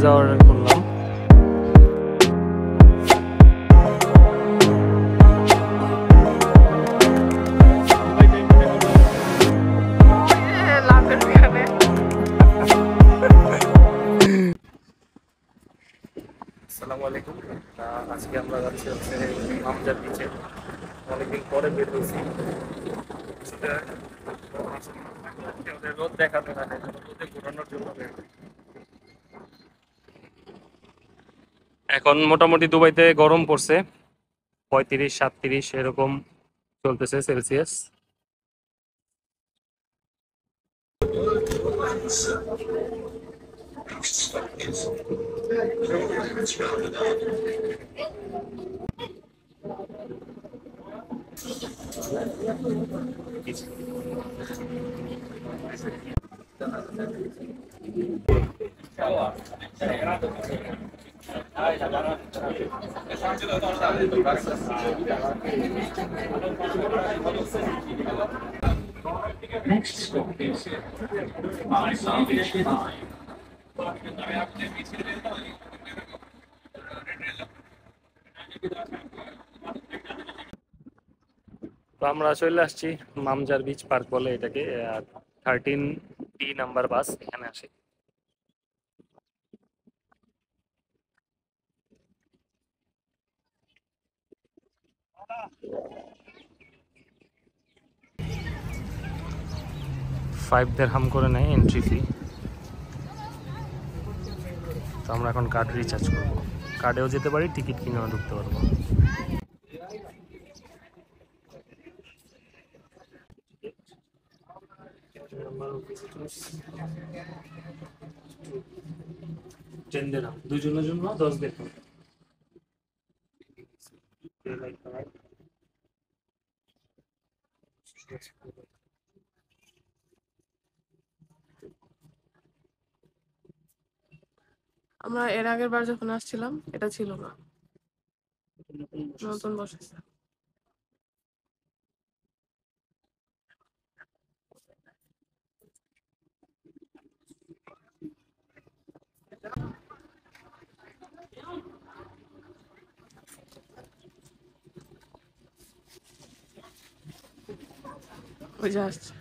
যাওয়ার করলাম। আসসালামু আলাইকুম। আজকে আমরা যাচ্ছি হচ্ছে মামজার বিচে। অনেকদিন পরে বের হয়েছি। রোদ দেখাতে না, রোদে ঘোরানোর জন্য বের হয়েছি। এখন মোটামুটি দুবাইতে গরম পড়ছে, 35-37 এরকম চলতেছে Celsius. Next stop is Salvation Line. তো আমরা চলে আসছি মামজার বিচ পার্ক বলে এটাকে। 13D নাম্বার বাস এখানে আসে। $5 করে নেয় এন্ট্রি ফি। তো আমরা এখন কার্ড রিচার্জ করবো, কার্ডেও যেতে পারি, টিকিট কিনেও ঢুকতে পারবো। $10 দুজনের জন্য $10। আমরা এর আগের বার যখন আসছিলাম এটা ছিল না, নতুন বসেছে। ওই যে আসছে।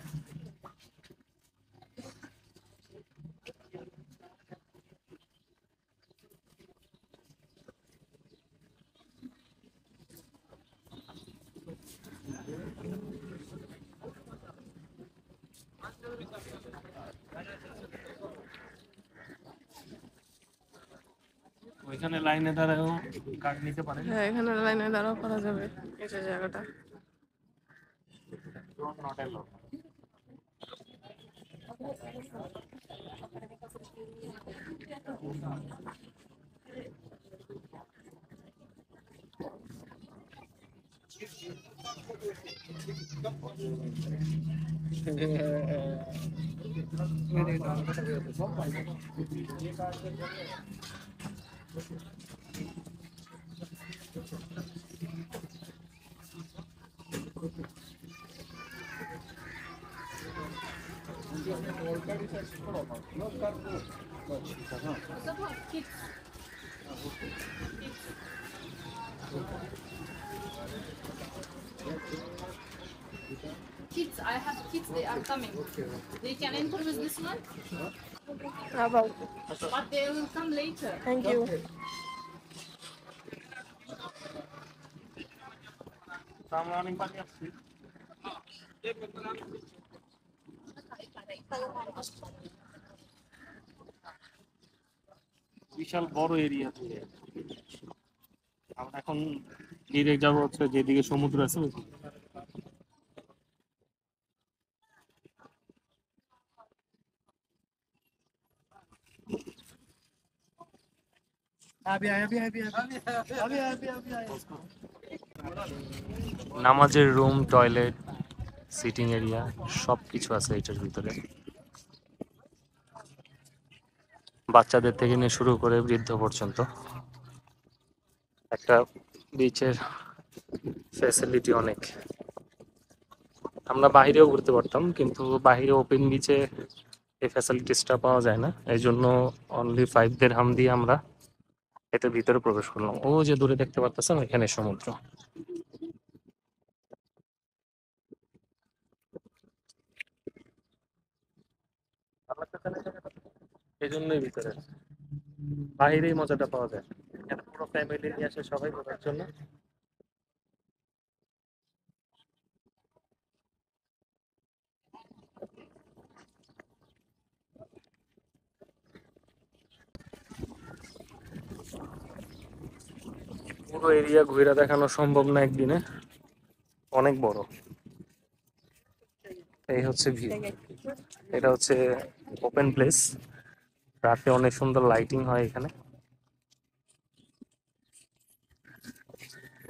ওইখানে লাইনে দাঁড়ায়ও কার্ড নিতে পারেন। হ্যাঁ, এখানে লাইনে দাঁড়াও করা যাবে, এই যে জায়গাটা। Kids, I have kids, they are coming. They can enter with this one, About. but they will come later. Thank you. আমরা অনেক পানি আসছি। বিশাল বড় এরিয়া জুড়ে আমরা এখন ডিরেক্ট যাবো হচ্ছে যেদিকে সমুদ্র আছে ওইদিকে। নামাজের রুম, টয়লেট, সিটিং এরিয়া সব কিছু আছে এটার ভিতরে। বাচ্চাদের থেকে নিয়ে শুরু করে বৃদ্ধ পর্যন্ত একটা বিচের ফ্যাসিলিটি অনেক। আমরা বাহিরেও ঘুরতে পারতাম, কিন্তু বাহিরে ওপেন বিচে এই ফ্যাসিলিটিসটা পাওয়া যায় না, এই জন্য অনলি 5 দিরহাম দিয়ে আমরা এতে ভিতরে প্রবেশ করলাম। ও যে দূরে দেখতে পাচ্ছেন এখানে সমুদ্র। এই জন্যই ভিতরে, বাইরেই মজাটা পাওয়া যায়, এখানে পুরো ফ্যামিলি নিয়ে আসে সবাই ঘোরার জন্য। পুরো এরিয়া ঘুরে দেখানো সম্ভব না একদিনে, অনেক বড়। এই হচ্ছে ভিউ, এটা হচ্ছে ওপেন প্লেস, রাতে অনেক সুন্দর লাইটিং হয় এখানে।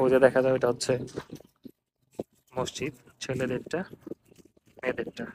ওই যে দেখা যায় এটা হচ্ছে মসজিদ, ছেলেদেরটা মেয়েদেরটা।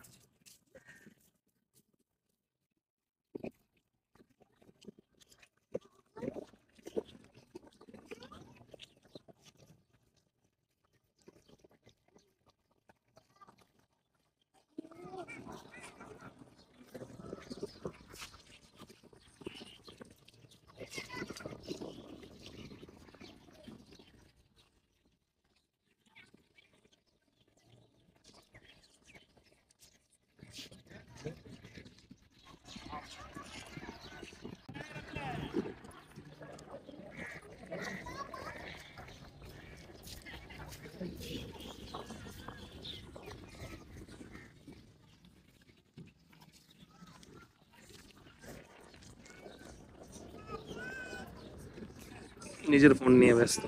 নিজের ফোন নিয়ে ব্যস্ত।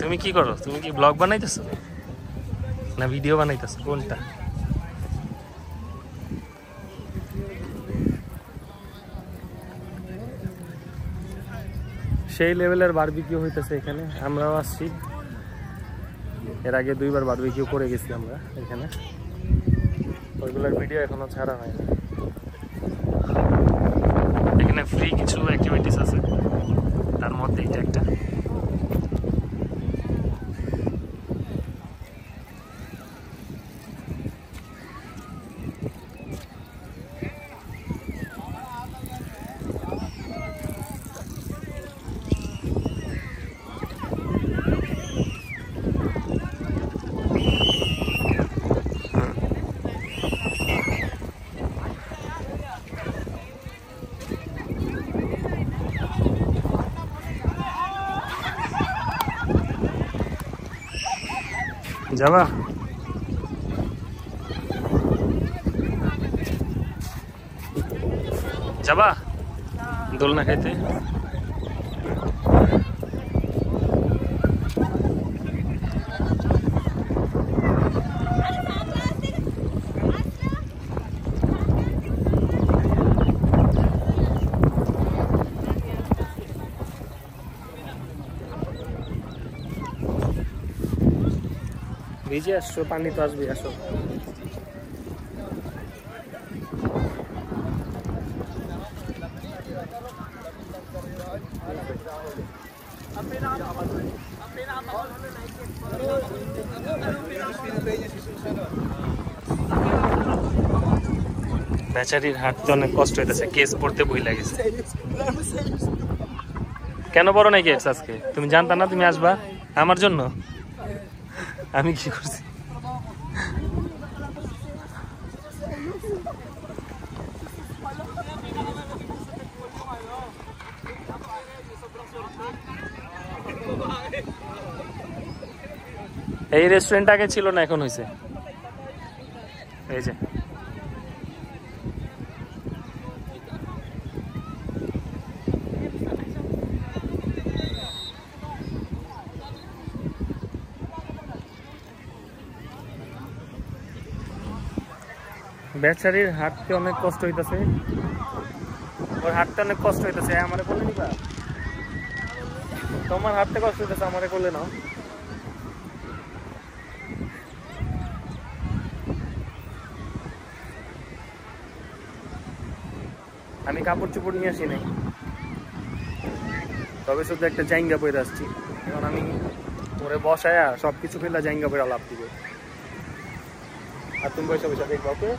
তুমি কি করো? তুমি কি ব্লগ বানাইতেছো না ভিডিও বানাইতেছো, কোনটা? সেই লেভেলের বারবিকিউ হইতেছে এখানে। আমরাও আসছি, এর আগে 2বার বারবিকিউ করে গেছি আমরা এখানে, ওইগুলোর ভিডিও এখনো ছাড়া হয় না। এখানে ফ্রি কিছু অ্যাক্টিভিটিস আছে, তার মধ্যে এটা একটা। যাবা? যাবা দোলনা খাইতে? ভিজে আসছো, পানি তো আসবে, আসো। বেচারির হাঁটতে অনেক কষ্ট হইতেছে, কেস পড়তে বই লাগেছে। কেন পড়ো নাই কেস আজকে? তুমি জানতা না তুমি আসবা আমার জন্য? আমি কি করছি? এই রেস্টুরেন্ট আগে ছিল না, এখন হয়েছে। এই যে বেচারির হাঁটতে অনেক কষ্ট হইতেছে, ওর হাঁটতে অনেক কষ্ট হইতেছে। আমারে বলে নিবা, তোমার হাঁটতে কষ্ট হইতেছে, আমারে করলে নাও। আমি কাপড় চোপড় নিয়ে আসি নাই, তবে শুধু একটা জাইঙ্গা পরে আসছি। এখন আমি ওরে বসায়া সবকিছু ফেলা জাইঙ্গা পরে লাভ দিব। আর তুমি বসে বসে দেখবা। ওকে,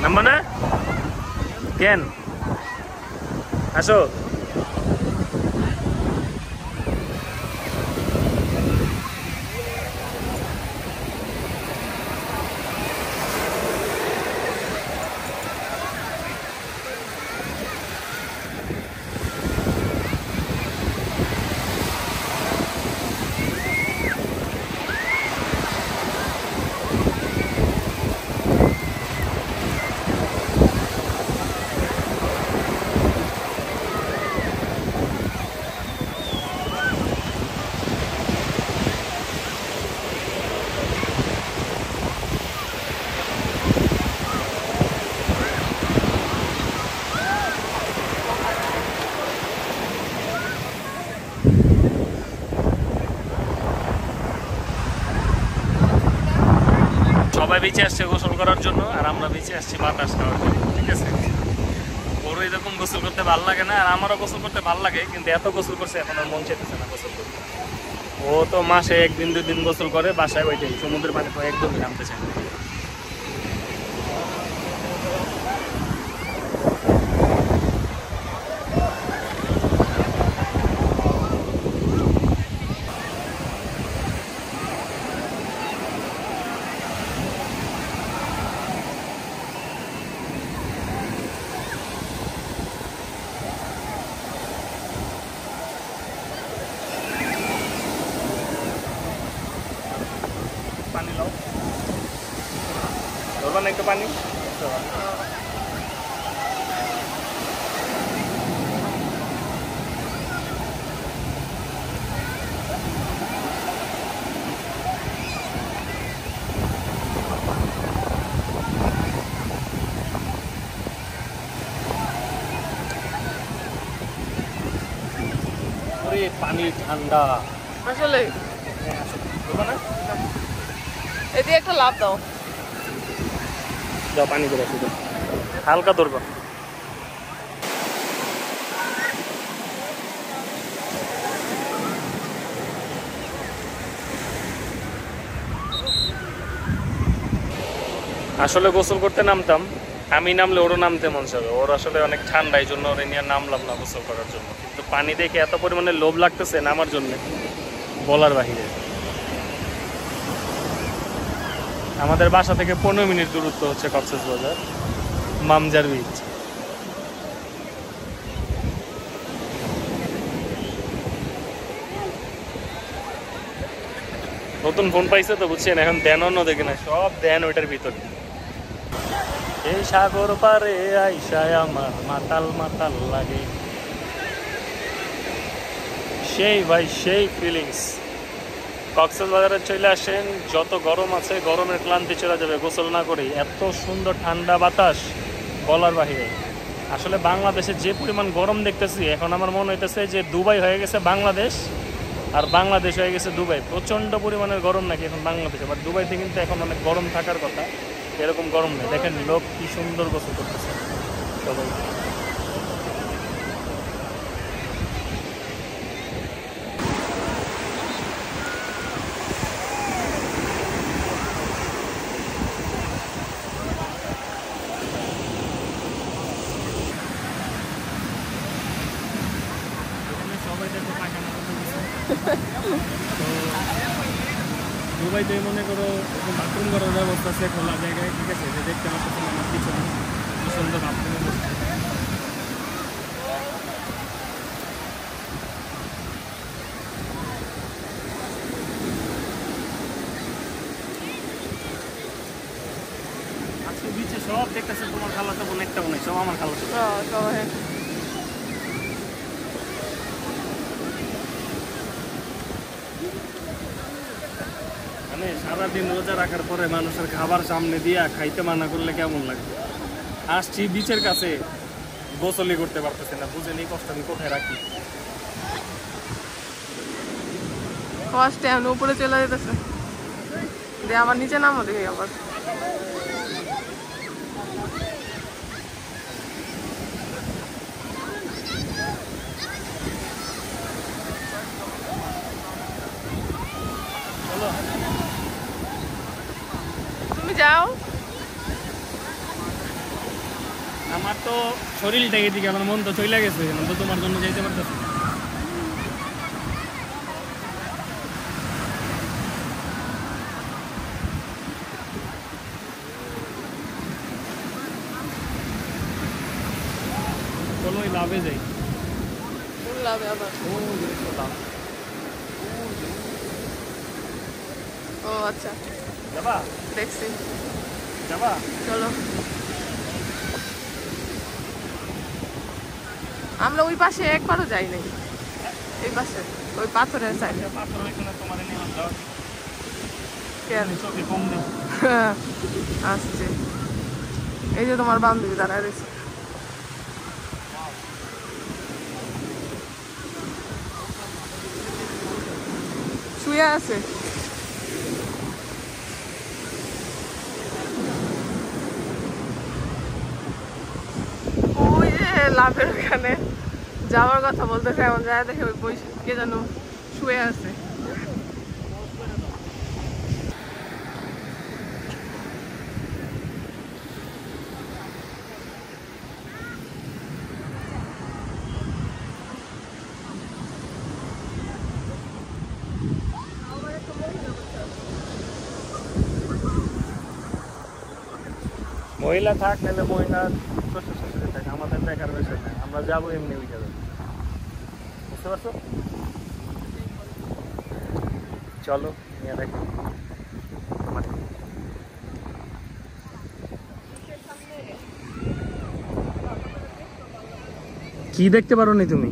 নাম্বা না কেন আসো। সবাই বেঁচে আসছে গোসল করার জন্য, আর আমরা বেঁচে আসছি বাতাস খাওয়ার জন্য। ঠিক আছে, ওরও এরকম গোসল করতে ভালো লাগে না, আর আমারও গোসল করতে ভালো লাগে, কিন্তু এত গোসল করছে এখন আর মন চাইতেছে না গোসল করতে। ও তো মাসে 1 দিন 2 দিন গোসল করে, বাসায় ওইটাই সমুদ্রের পানি তো একদমই নামতে চায় না। পানি লাও, ধরবা না একটু পানি। পানি ঠান্ডা আসলে ধরবা না, এতে একটা লাভ দাও। যাও পানি করে শুধু হালকা ধরবা। আসলে গোসল করতে নামতাম, আমি নামলে ওরও নামতে মন চাবে। ওর আসলে অনেক ঠান্ডা, এই জন্য ওরে নিয়ে নামলাম না গোসল করার জন্য। কিন্তু পানি দেখে এত পরিমাণে লোভ লাগতেছে নামার জন্য, বলার বাহিরে। আমাদের বাসা থেকে 15 মিনিট দূরত্ব হচ্ছে কক্সবাজার মামজার বিচ। নতুন ফোন পাইছে তো বুঝছেন, এখন ধ্যান অন্য দেখে না, সব ধ্যান ওইটার ভিতরে। এই সাগর পারে আইসায় আমার মাতাল মাতাল লাগে, সেই ভাই সেই ফিলিংস। কক্সবাজারে চলে আসেন, যত গরম আছে গরমের ক্লান্তি চলে যাবে গোসল না করেই। এত সুন্দর ঠান্ডা বাতাস বলার বাহিরে। আসলে বাংলাদেশে যে পরিমাণ গরম দেখতেছি, এখন আমার মনে হইতেছে যে দুবাই হয়ে গেছে বাংলাদেশ, আর বাংলাদেশ হয়ে গেছে দুবাই। প্রচণ্ড পরিমাণের গরম নাকি এখন বাংলাদেশে, বাট দুবাইতে কিন্তু এখন অনেক গরম থাকার কথা, এরকম গরম নেই। দেখেন লোক কি সুন্দর গোসল করতেছে সবাই। দুবাইতে মনে করো বাথরুম করার ব্যবস্থা আছে খোলা জায়গায়, ঠিক আছে, যে দেখতে পাচ্ছি আমার পিছনে কি সুন্দর বাথরুম। আজকে বিচে সব দেখতেছে তোমার খালাতো বোন একটাও নেই, সব আমার খালাতো বোন। সবাই মানে সারাদিন রোজা রাখার পরে মানুষের খাবার সামনে দিয়া খাইতে মানা করলে কেমন লাগে। আসছি বিচের কাছে, গোসলই করতে পারতেছে না, বুঝে নেই কষ্ট আমি কোথায় রাখি। ফার্স্টে আমি উপরে চলে যেতেছে, দিয়ে আবার নিচে নামো দেখি আবার। তুমি যাও। আমার তো শরীরটা এদিকে, আমার মন তো চলে গেছে, আমি তো তোমার জন্য যাইতে পারতেছি। চলো ওই লাভে যাই। লাভে আবার ও আচ্ছা যাবা? দেখছি, যাবা? চলো। আমরা ওই পাশে একবারও যাই নাই, এই পাশে ওই পাথরের সাইডে। পাথর এখানে তোমার নিলাম, যাও। কেন চোখে কম দেব। আসছে, এই যে তোমার বান্ধবী দাঁড়ায় রয়েছে। শুয়ে আছে। ওই যে লাভের ওখানে যাওয়ার কথা বলতেছে, এমন যায় দেখে ওই বই কে যেন শুয়ে আছে। মহিলা থাক নাহলে মহিলা শ্বশুর থাকে, আমাদের দেখার বিষয় না, আমরা যাবো এমনি ওই যাবে, বুঝতে পারছো? চলো নিয়ে দেখি। কি দেখতে পারো নি তুমি?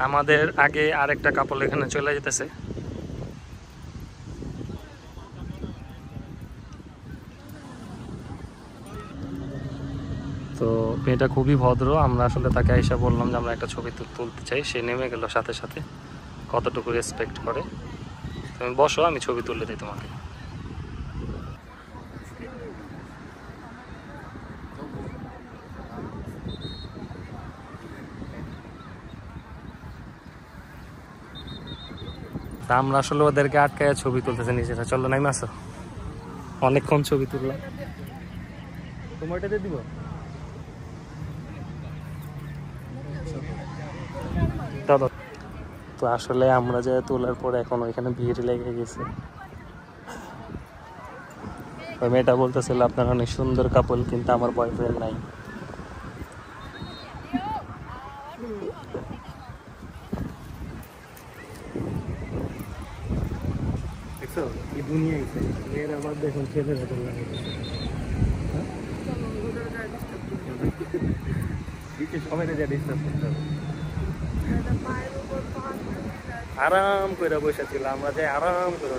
আমাদের আগে আরেকটা কাপল এখানে চলে যেতেছে। তো মেয়েটা খুবই ভদ্র, আমরা আসলে তাকে এসে বললাম যে আমরা একটা ছবি তুলতে চাই, সে নেমে গেল সাথে সাথে, কতটুকু রেসপেক্ট করে। তুমি বসো, আমি ছবি তুলে দিই তোমাকে। আমরা আসলে ওদেরকে আটকায় ছবি তুলতেছে নিজেরা। চলো নাই মাসো, অনেকক্ষণ ছবি তুললাম। তোমার এটাতে দিব? চলো। তো আসলে আমরা যে তোলার পরে এখন ওইখানে ভিড় লেগে গেছে। ওই মেয়েটা বলতেছিল আপনার অনেক সুন্দর কাপল, কিন্তু আমার বয়ফ্রেন্ড নাই। দেখছো কি দুনিয়া আছে, মেয়েরা বাদ দেখুন ছেলেরা চলে সবাই ডিস্টার্ব করতে হবে। আরাম করে বসে ছিল, আমরা যে আরাম করে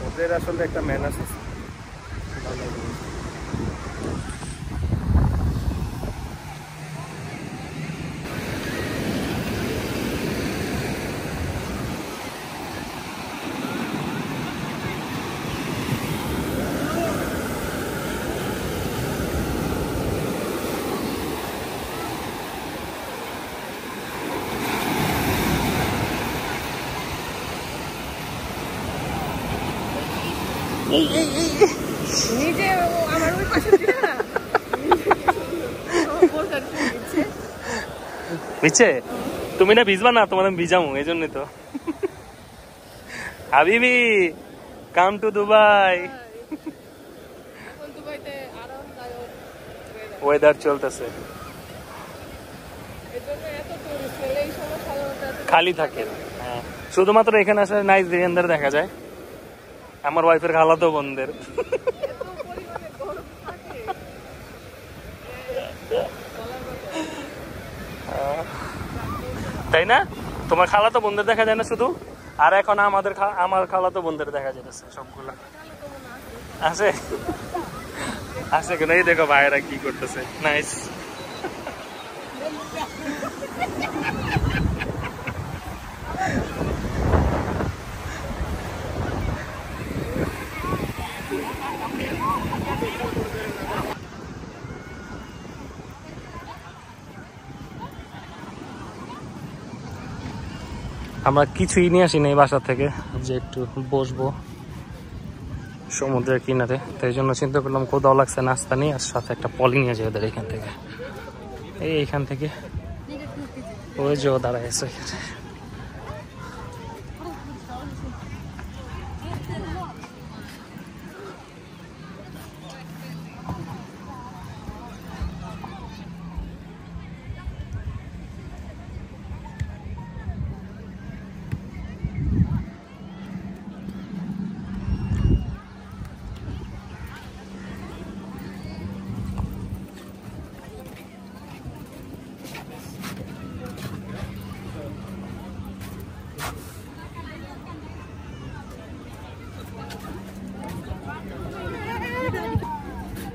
ওদের আসলে একটা ম্যানার্স আছে। নিজে আমার ওই পাশে ছিল না বুঝছে তুমি না ভিজবা না, তোমার আমি ভিজামো, এই জন্যই তো। হাবিবি কাম টু দুবাই। ওয়েদার চলতেছে, খালি থাকে। হ্যাঁ, শুধুমাত্র এখানে আসলে নাইস দিগেন্দার দেখা যায়। আমার ওয়াইফের খালাতো বোনদের। তাই না? তোমার খালাতো বোনদের দেখা যায় না শুধু, আর এখন আমার খালাতো বোনদের দেখা যাচ্ছে সবগুলা। আছে আছে কেন? এই দেখো ভাইয়েরা কি করতেছে, নাইস। আমরা কিছুই নিয়ে আসি নাই বাসা থেকে, যে একটু বসবো সমুদ্রের কিনারে, তাই জন্য চিন্তা করলাম কোথাও লাগছে নাস্তা নিয়ে, আর সাথে একটা পলি নিয়ে যাই ওদের এখান থেকে। এইখান থেকে ওই যে ও দাঁড়ায় আছে এখানে।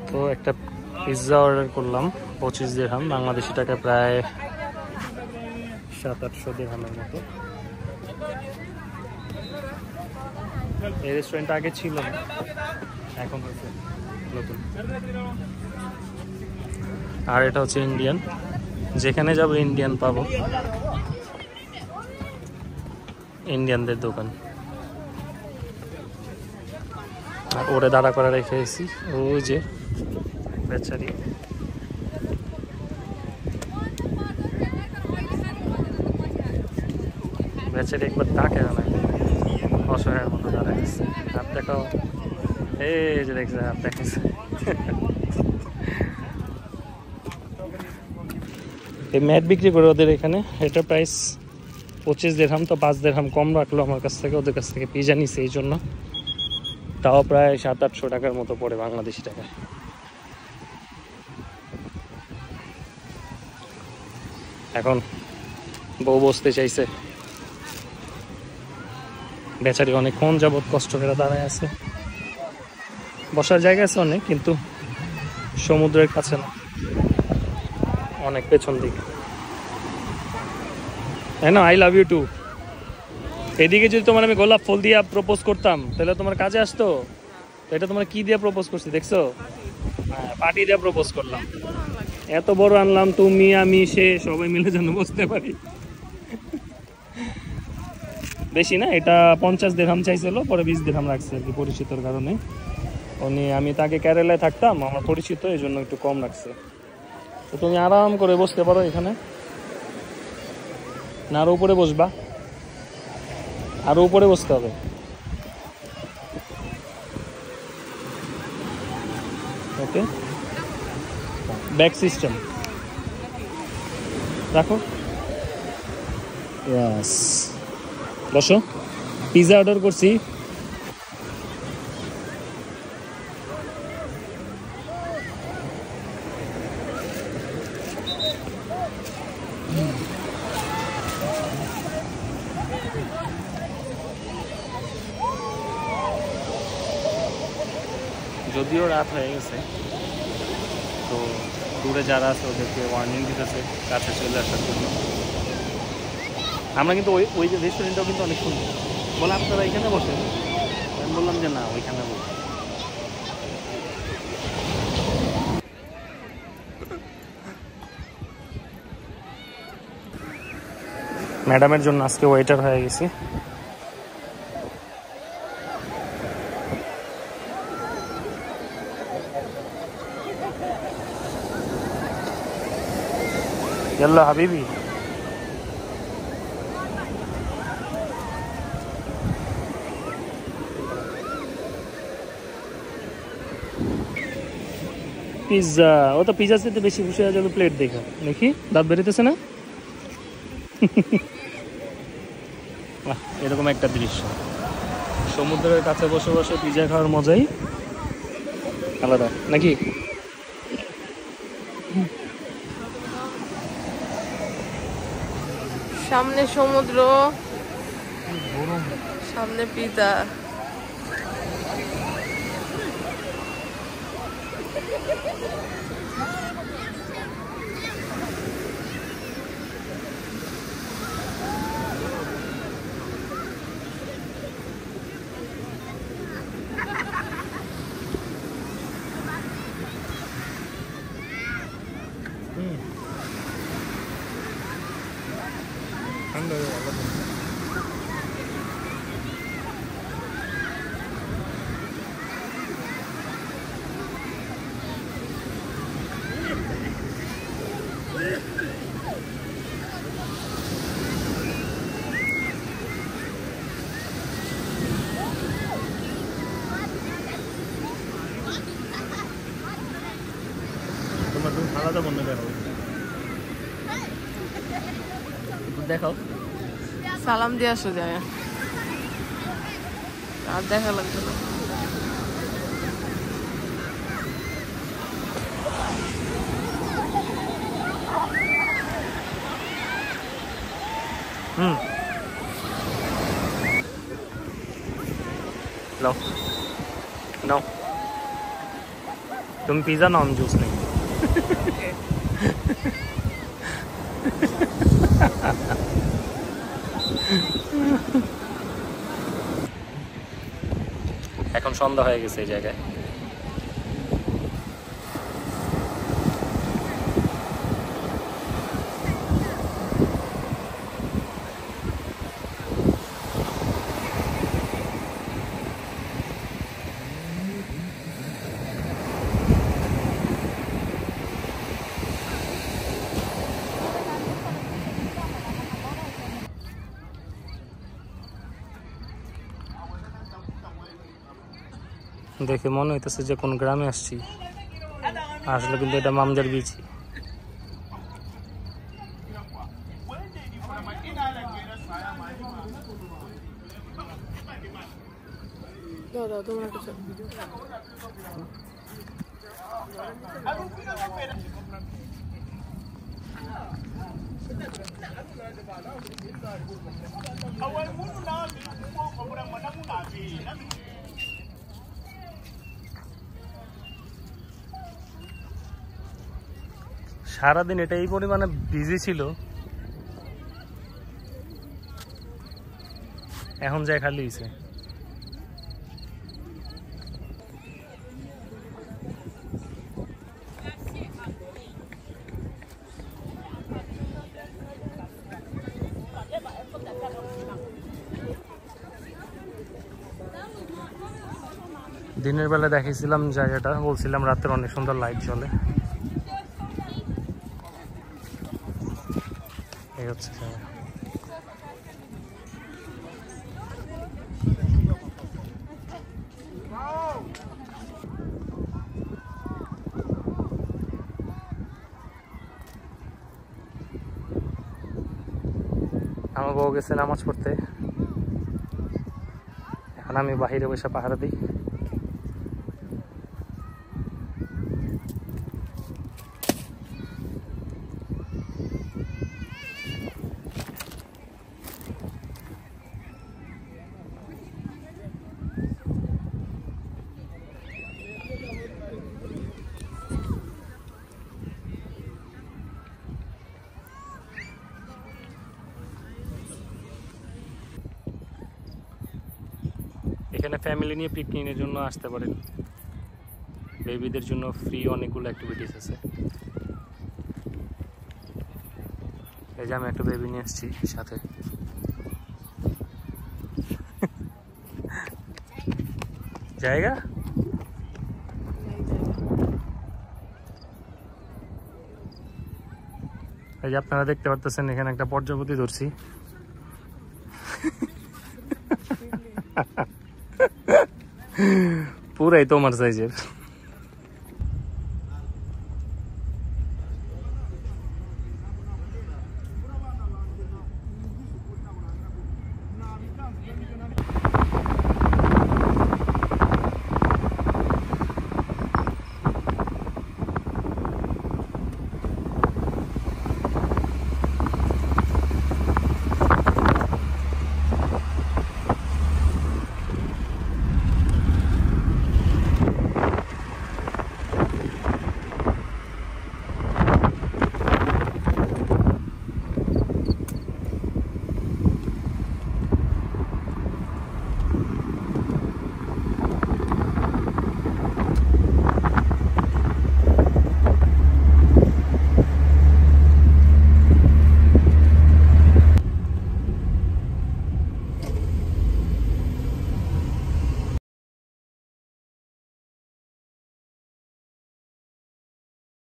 তো একটা পিৎজা অর্ডার করলাম 25 দিরহাম, বাংলাদেশি টাকা প্রায় 700-800 দিরহামের মতো। এই রেস্টুরেন্টটা আগে ছিল না, এখন হয়েছে নতুন। আর এটা হচ্ছে ইন্ডিয়ান, যেখানে যাবো ইন্ডিয়ান পাবো, ইন্ডিয়ানদের দোকান। আর ওরে দাঁড়া করে রেখে এসেছি, ওই যে বেচারি। বেচারি একবার তাকে না, অসহায়ের মতো দাঁড়ায় গেছে। হাত দেখাও, এই যে দেখছে হাত দেখেছে। এই ম্যাট বিক্রি করে ওদের এখানে, এটা প্রাইস 25 দিরহাম, তো 5 দিরহাম কম রাখলো আমার কাছ থেকে, ওদের কাছ থেকে পিজা নিছে এই জন্য। তাও প্রায় 700-800 টাকার মতো পড়ে বাংলাদেশি টাকায়। এখন বউ বসতে চাইছে, বেচারি অনেকক্ষণ যাবৎ কষ্ট করে দাঁড়ায় আছে। বসার জায়গা আছে অনেক, কিন্তু সমুদ্রের কাছে না, অনেক পেছন দিকে। হ্যাঁ না, আই লাভ ইউ টু। এদিকে যদি তোমার আমি গোলাপ ফুল দিয়ে প্রপোজ করতাম তাহলে তোমার কাজে আসতো। এটা তোমার কি দিয়ে প্রপোজ করছি দেখছো? হ্যাঁ, পার্টি দিয়ে প্রপোজ করলাম। এত বড় আনলাম, তুমি আমি সে সবাই মিলে যেন বসতে পারি। বেশি না, এটা 50 দিরহাম চাইছিল, পরে 20 দিরহাম রাখছে আর কি, পরিচিতর কারণে। আমি তাকে কেরালায় থাকতাম, আমার পরিচিত, এই জন্য একটু কম রাখছে। তো তুমি আরাম করে বসতে পারো এখানে, না আরো উপরে বসবা? আরো উপরে বসতে হবে। ওকে, ব্যাক সিস্টেম রাখো। ইয়াস, বসো। পিৎজা অর্ডার করছি, যদিও রাত হয়ে গেছে, তো দূরে যারা আছে ওদেরকে ওয়ার্নিং দিতেছে কাছে চলে আসার জন্য। আমরা কিন্তু ওই যে রেস্টুরেন্টটাও কিন্তু অনেক সুন্দর, বলে আপনারা এখানে বসেন, আমি বললাম যে না ওইখানে বসে। ম্যাডামের জন্য আজকে ওয়েটার হয়ে গেছি। يلا حبيبي পিৎজা ও তো পিৎজা খেতে বেশি খুশি হয়ে যাবে প্লেট দেখে দেখি দাঁত বেরোতেছে না এরকম একটা দৃশ্য সমুদ্রের কাছে বসে বসে পিৎজা খাওয়ার মজাই আলাদা নাকি সামনে সমুদ্র সামনে পিৎজা আলাদা বন্ধ দেখো দেখো সালাম দিয়ে আসো যায় আর দেখা লাগবে না लो नो तुम पिज़्ज़ा नाम जूस नहीं এখন সন্ধ্যা হয়ে গেছে এই জায়গায় দেখে মনে হইতেছে যে কোন গ্রামে আসছি আসলে কিন্তু এটা মামজার বিচ দাদা তোমরা কিছু সারাদিন এটা এই পরিমাণে বিজি ছিল এখন যায় খালি হইছে দিনের বেলা দেখিয়েছিলাম জায়গাটা বলছিলাম রাতের অনেক সুন্দর লাইট জ্বলে এই হচ্ছে জায়গা আমার বউ গেছে নামাজ পড়তে এখন আমি বাহিরে বসে পাহারা দিই এখানে ফ্যামিলি নিয়ে পিকনিকের জন্য আসতে পারেন বেবিদের জন্য ফ্রি অনেকগুলো অ্যাক্টিভিটিস আছে এই যে আমি একটা বেবি নিয়ে আসছি সাথে জায়গা এই যে আপনারা দেখতে পারতেছেন এখানে একটা প্রজাপতি ধরছি। পুরাই তোমার সাইজের।